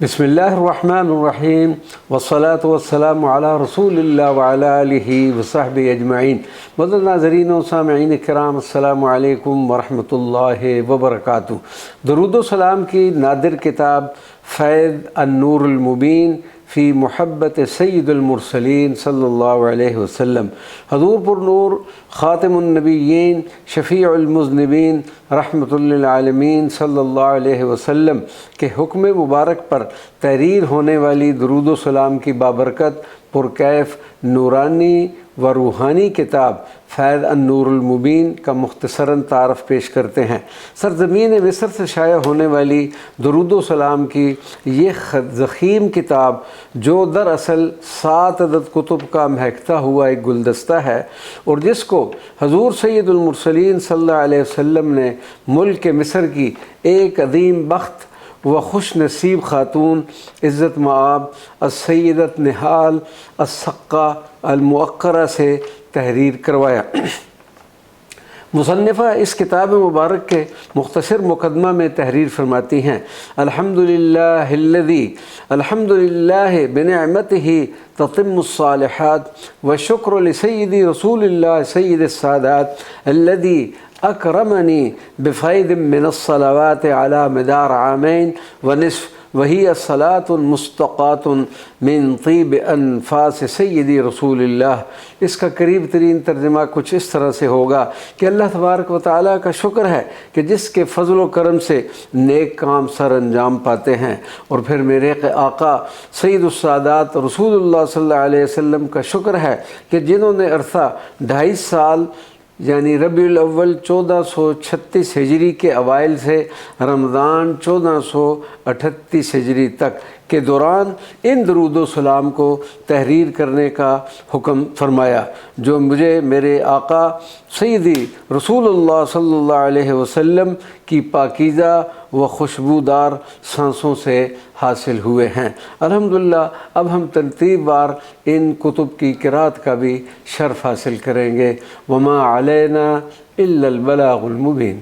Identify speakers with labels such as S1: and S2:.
S1: बिस्मिल्लाहिर्रहमानिर्रहीम वस्सलातु वस्सलामु अला रसूलिल्लाह व अला आलिहि व सहबिहि अजमईन। मुअज़्ज़ज़ नाज़रीन व सामिईन किराम, अस्सलामु अलैकुम व रहमतुल्लाहि व बरकातुहू। दरूद व सलाम की नादिर किताब फ़ैज़ अन-नूरुल मुबीन फ़ी मुहब्बत सय्यिदुल मुरसलीन सल्लल्लाहु अलैहि वसल्लम, हज़ूर पुर नूर ख़ातिमुन नबिय्यीन शफ़ीउल मुज़निबीन रहमतुल लिल आलमीन सल्लल्लाहु अलैहि वसल्लम के हुक्म मुबारक पर तहरीर होने वाली दरूद व सलाम की बाबरकत पुरकैफ़ नूरानी व रूहानी किताब फ़ैज़ अन-नूरुल मुबीन का मुख्तसरन तारफ़ पेश करते हैं। सरज़मीन मिस्र से शाया होने वाली दरूद व सलाम की ये ज़ख़ीम किताब, जो दरअसल 7 अदद कुतुब का महकता हुआ एक गुलदस्ता है और जिसको हज़ूर सय्यिदुल मुरसलीन सल्लल्लाहु अलैहि वसल्लम ने मुल्क मिस्र की एक अदीम बख्त व खुश नसीब खातून इज़्ज़त मआब अस-सय्यदत निहाल अस-सक़्क़ा अल-मुअक्करा से तहरीर करवाया। मुसन्निफ़ा इस किताब मुबारक के मुख्तसर मुक़दमा में तहरीर फरमाती हैं, अल्हम्दुलिल्लाहि बिनिअमतिही ततिम्मुस्सालिहात व शुक्र लिसय्यिदी रसूलिल्लाह सय्यिदिस सादात अल्लज़ी अकरमनी बिफ़ैदिम मिनस्सलावात अला मदार आमैन व निस्फ़ वही अस्सलातुन मुस्तक़ातुन मिन तीब अनफ़ास सय्यिदी रसूलिल्लाह। इसका करीब तरीन तर्जुमा कुछ इस तरह से होगा कि अल्लाह तबारक व तआला का शुक्र है कि जिसके फ़ज़ल व करम से नेक काम सर अंजाम पाते हैं, और फिर मेरे आका सय्यिदुस सादात रसूलुल्लाह सल्लल्लाहु अलैहि वसल्लम का शुक्र है कि जिन्होंने अरसा 2.5 साल यानी रबीउल अव्वल 1436 हिजरी के अवाइल से रमज़ान 1438 हिजरी तक के दौरान इन दरूद व सलाम को तहरीर करने का हुक्म फरमाया, जो मुझे मेरे आका सय्यदी रसूलुल्लाह सल्लल्लाहु अलैहि वसल्लम की पाकीज़ा व खुशबूदार सांसों से हासिल हुए हैं। अल्हम्दुलिल्लाह अब हम तरतीब वार इन कुतुब की क़िराअत का भी शर्फ़ हासिल करेंगे। वमा अलैना इल्लल बलागुल मुबीन।